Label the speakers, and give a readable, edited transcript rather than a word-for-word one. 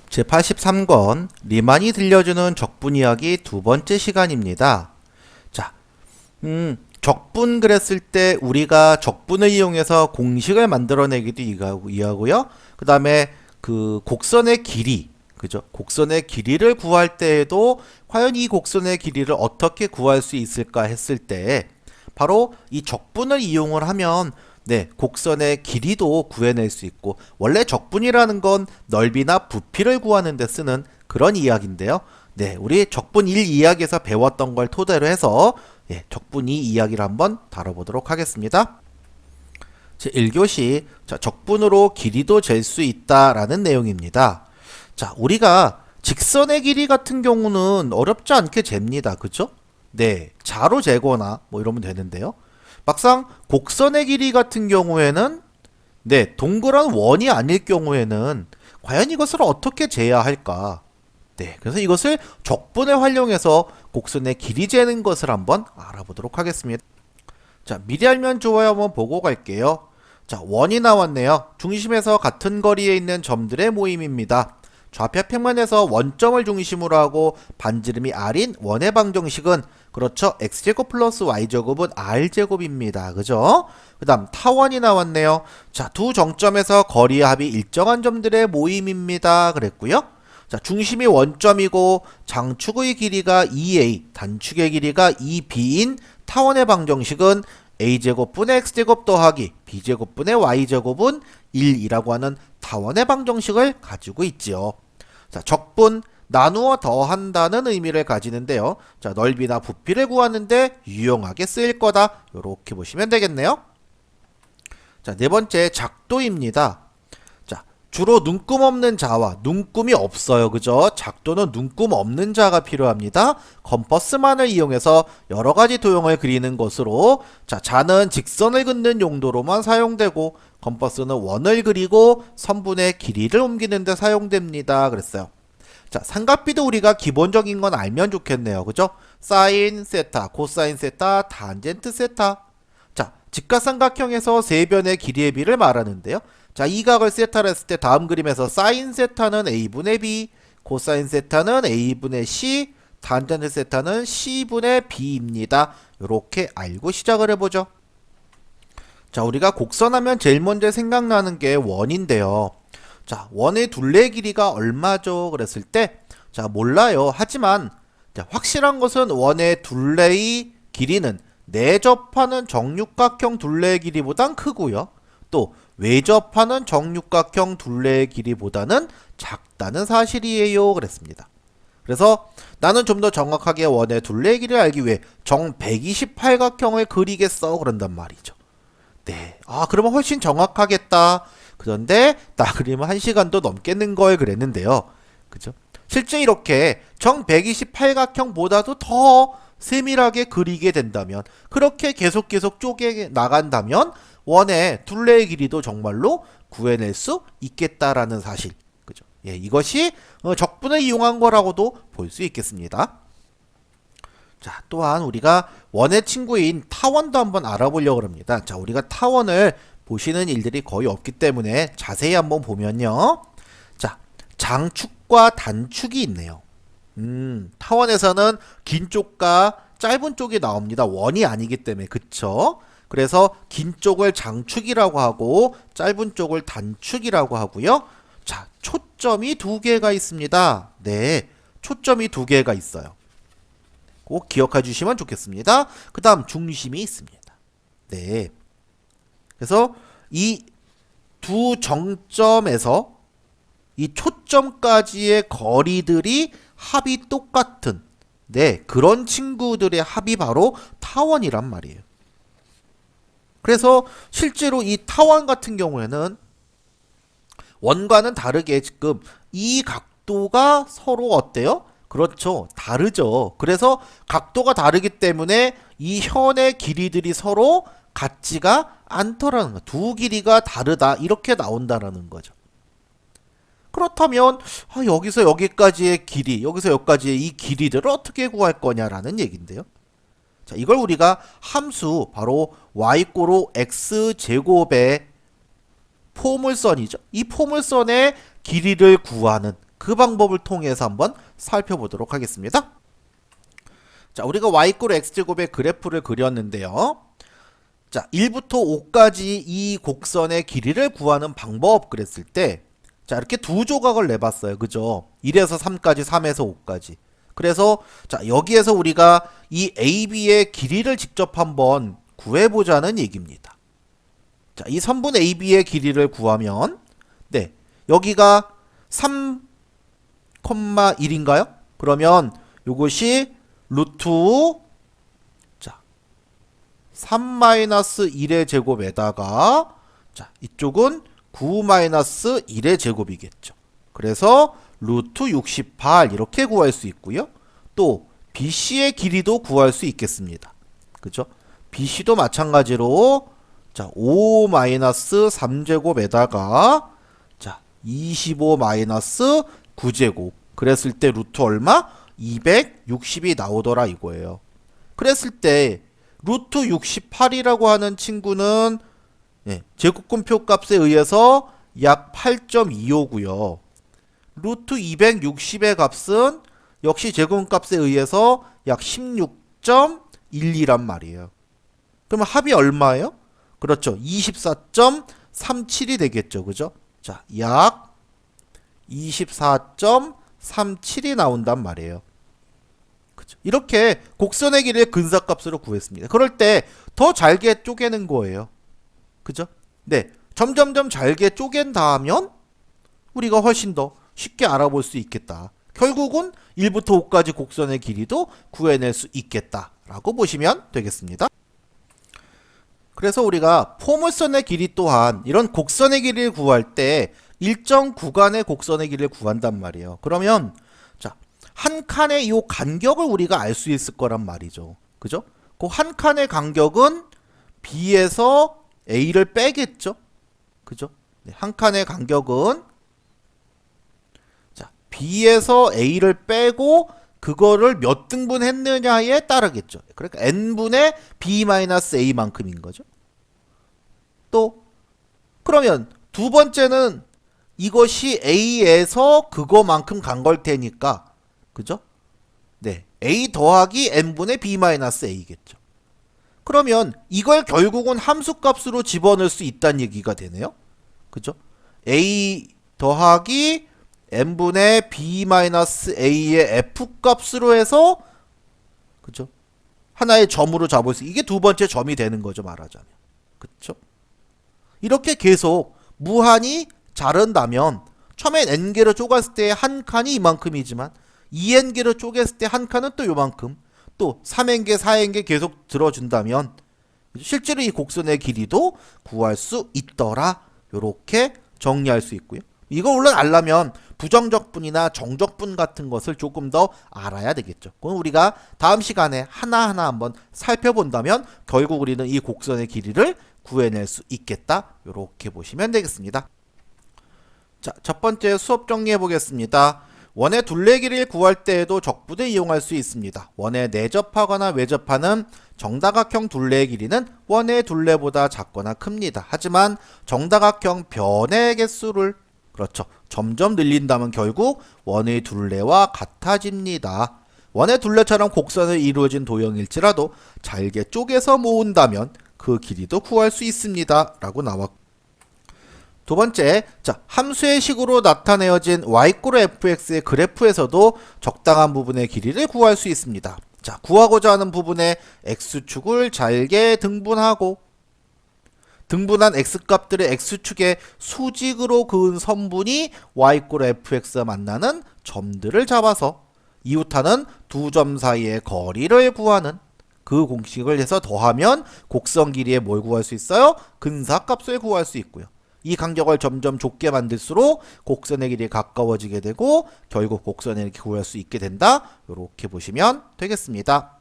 Speaker 1: 제83권 리만이 들려주는 적분 이야기 두 번째 시간입니다. 자, 적분 그랬을 때 우리가 적분을 이용해서 공식을 만들어내기도 이해하고요. 그 다음에 그 곡선의 길이, 그죠? 곡선의 길이를 구할 때에도 과연 이 곡선의 길이를 어떻게 구할 수 있을까 했을 때 바로 이 적분을 이용을 하면 곡선의 길이도 구해낼 수 있고, 원래 적분이라는 건 넓이나 부피를 구하는 데 쓰는 그런 이야기인데요. 우리 적분 1 이야기에서 배웠던 걸 토대로 해서 적분 2 이야기를 한번 다뤄보도록 하겠습니다. 제1교시 적분으로 길이도 잴 수 있다라는 내용입니다. 자, 우리가 직선의 길이 같은 경우는 어렵지 않게 잽니다. 그죠? 자로 재거나 뭐 이러면 되는데요. 막상 곡선의 길이 같은 경우에는 동그란 원이 아닐 경우에는 과연 이것을 어떻게 재야 할까? 그래서 이것을 적분을 활용해서 곡선의 길이 재는 것을 한번 알아보도록 하겠습니다. 자, 미리 알면 좋아요 한번 보고 갈게요. 자, 원이 나왔네요. 중심에서 같은 거리에 있는 점들의 모임입니다. 좌표 평면에서 원점을 중심으로 하고 반지름이 r인 원의 방정식은 그렇죠. x제곱 플러스 y제곱은 r제곱입니다. 그죠? 그 다음 타원이 나왔네요. 자, 두 정점에서 거리의 합이 일정한 점들의 모임입니다. 그랬고요. 자, 중심이 원점이고 장축의 길이가 2a, 단축의 길이가 2b인 타원의 방정식은 a제곱분의 x제곱 더하기 b제곱분의 y제곱은 1이라고 하는 타원의 방정식을 가지고 있지요. 자, 적분 나누어 더한다는 의미를 가지는데요. 자, 넓이나 부피를 구하는데 유용하게 쓰일 거다. 이렇게 보시면 되겠네요. 자, 네 번째 작도입니다. 자, 주로 눈금 없는 자와 눈금이 없어요. 그죠? 작도는 눈금 없는 자가 필요합니다. 컴퍼스만을 이용해서 여러 가지 도형을 그리는 것으로, 자, 자는 직선을 긋는 용도로만 사용되고 컴퍼스는 원을 그리고 선분의 길이를 옮기는 데 사용됩니다. 그랬어요. 자, 삼각비도 우리가 기본적인 건 알면 좋겠네요. 그죠? 사인 세타, 코사인 세타, 탄젠트 세타. 자, 직각삼각형에서 세 변의 길이의 비를 말하는데요. 자, 이 각을 세타를 했을 때 다음 그림에서 사인 세타는 a분의 b, 코사인 세타는 a분의 c, 탄젠트 세타는 c분의 b입니다. 이렇게 알고 시작을 해보죠. 자, 우리가 곡선하면 제일 먼저 생각나는 게 원인데요. 자, 원의 둘레 길이가 얼마죠? 그랬을 때, 자, 몰라요. 하지만 자, 확실한 것은 원의 둘레의 길이는 내접하는 정육각형 둘레의 길이보단 크고요. 또 외접하는 정육각형 둘레의 길이보다는 작다는 사실이에요. 그랬습니다. 그래서 나는 좀 더 정확하게 원의 둘레의 길이를 알기 위해 정 128각형을 그리겠어. 그런단 말이죠. 그러면 훨씬 정확하겠다. 그런데 딱 그리면 1시간도 넘겠는 걸 그랬는데요. 그죠? 실제 이렇게 정 128각형보다도 더 세밀하게 그리게 된다면, 그렇게 계속 쪼개 나간다면 원의 둘레의 길이도 정말로 구해낼 수 있겠다라는 사실. 그죠? 이것이 적분을 이용한 거라고도 볼 수 있겠습니다. 자, 또한 우리가 원의 친구인 타원도 한번 알아보려고 합니다. 자, 우리가 타원을 보시는 일들이 거의 없기 때문에 자세히 한번 보면요. 자, 장축과 단축이 있네요. 타원에서는 긴 쪽과 짧은 쪽이 나옵니다. 원이 아니기 때문에. 그쵸? 그래서 긴 쪽을 장축이라고 하고 짧은 쪽을 단축이라고 하고요. 자, 초점이 두 개가 있습니다. 초점이 두 개가 있어요. 꼭 기억해 주시면 좋겠습니다. 그 다음 중심이 있습니다. 그래서 이 두 정점에서 이 초점까지의 거리들이 합이 똑같은 그런 친구들의 합이 바로 타원이란 말이에요. 그래서 실제로 이 타원 같은 경우에는 원과는 다르게 지금 이 각도가 서로 어때요? 그렇죠. 다르죠. 그래서 각도가 다르기 때문에 이 현의 길이들이 서로 같지가 않더라는 거. 두 길이가 다르다. 이렇게 나온다라는 거죠. 그렇다면 여기서 여기까지의 길이, 여기서 여기까지의 이 길이들을 어떻게 구할 거냐라는 얘기인데요. 자, 이걸 우리가 함수 바로 y=로 x제곱의 포물선이죠. 이 포물선의 길이를 구하는 그 방법을 통해서 한번 살펴보도록 하겠습니다. 자, 우리가 y = x제곱의 그래프를 그렸는데요. 자, 1부터 5까지 이 곡선의 길이를 구하는 방법 그랬을 때, 자, 이렇게 두 조각을 내봤어요. 그죠? 1에서 3까지, 3에서 5까지. 그래서, 자, 여기에서 우리가 이 AB의 길이를 직접 한번 구해보자는 얘기입니다. 자, 이 선분 AB의 길이를 구하면, 네, 여기가 3,1인가요? 그러면 요것이 루트 3-1의 제곱에다가, 자, 이쪽은 9-1의 제곱이겠죠. 그래서 루트 68 이렇게 구할 수 있고요. 또 BC의 길이도 구할 수 있겠습니다. 그죠? BC도 마찬가지로, 자, 5-3제곱에다가, 자, 25-9제곱. 그랬을 때 루트 얼마? 260이 나오더라 이거예요. 그랬을 때 루트 68이라고 하는 친구는, 예, 제곱근표 값에 의해서 약 8.25고요. 루트 260의 값은 역시 제곱값에 의해서 약 16.12란 말이에요. 그러면 합이 얼마예요? 그렇죠. 24.37이 되겠죠. 그죠? 자, 약 24.37이 나온단 말이에요. 그죠? 이렇게 곡선의 길이를 근사값으로 구했습니다. 그럴 때 더 잘게 쪼개는 거예요. 그죠? 네. 점점점 잘게 쪼갠다 하면 우리가 훨씬 더 쉽게 알아볼 수 있겠다. 결국은 1부터 5까지 곡선의 길이도 구해낼 수 있겠다라고 보시면 되겠습니다. 그래서 우리가 포물선의 길이 또한 이런 곡선의 길이를 구할 때 일정 구간의 곡선의 길이를 구한단 말이에요. 그러면 자, 한 칸의 이 간격을 우리가 알 수 있을 거란 말이죠. 그죠? 그 한 칸의 간격은 B에서 A를 빼겠죠? 그죠? 네, 한 칸의 간격은, 자, B에서 A를 빼고 그거를 몇 등분 했느냐에 따르겠죠. 그러니까 n분의 B-A만큼인 거죠. 또 그러면 두 번째는 이것이 A에서 그거만큼 간 걸 테니까, 그죠? 네, A 더하기 n분의 B-A겠죠. 그러면 이걸 결국은 함수값으로 집어넣을 수 있다는 얘기가 되네요. 그죠? A 더하기 n분의 B-A의 F값으로 해서, 그죠? 하나의 점으로 잡을 수, 이게 두 번째 점이 되는 거죠, 말하자면. 그쵸? 이렇게 계속 무한히 자른다면 처음엔 n개로 쪼갔을 때 한 칸이 이만큼이지만 2n개로 쪼갰을 때 한 칸은 또 요만큼, 또 3n개, 4n개 계속 들어준다면 실제로 이 곡선의 길이도 구할 수 있더라. 요렇게 정리할 수 있고요. 이거 물론 알려면 부정적분이나 정적분 같은 것을 조금 더 알아야 되겠죠. 그건 우리가 다음 시간에 하나하나 한번 살펴본다면 결국 우리는 이 곡선의 길이를 구해낼 수 있겠다. 요렇게 보시면 되겠습니다. 자, 첫 번째 수업 정리해 보겠습니다. 원의 둘레 길이를 구할 때에도 적분을 이용할 수 있습니다. 원에 내접하거나 외접하는 정다각형 둘레의 길이는 원의 둘레보다 작거나 큽니다. 하지만 정다각형 변의 개수를, 그렇죠, 점점 늘린다면 결국 원의 둘레와 같아집니다. 원의 둘레처럼 곡선을 이루어진 도형일지라도 잘게 쪼개서 모은다면 그 길이도 구할 수 있습니다. 라고 나왔고, 두 번째, 자, 함수의 식으로 나타내어진 y = fx의 그래프에서도 적당한 부분의 길이를 구할 수 있습니다. 자, 구하고자 하는 부분의 x축을 잘게 등분하고 등분한 x값들의 x축의 수직으로 그은 선분이 y = fx와 만나는 점들을 잡아서 이웃하는 두 점 사이의 거리를 구하는 그 공식을 해서 더하면 곡선 길이에 뭘 구할 수 있어요? 근사값을 구할 수 있고요. 이 간격을 점점 좁게 만들수록 곡선의 길이에 가까워지게 되고 결국 곡선의 길이를 구할 수 있게 된다. 이렇게 보시면 되겠습니다.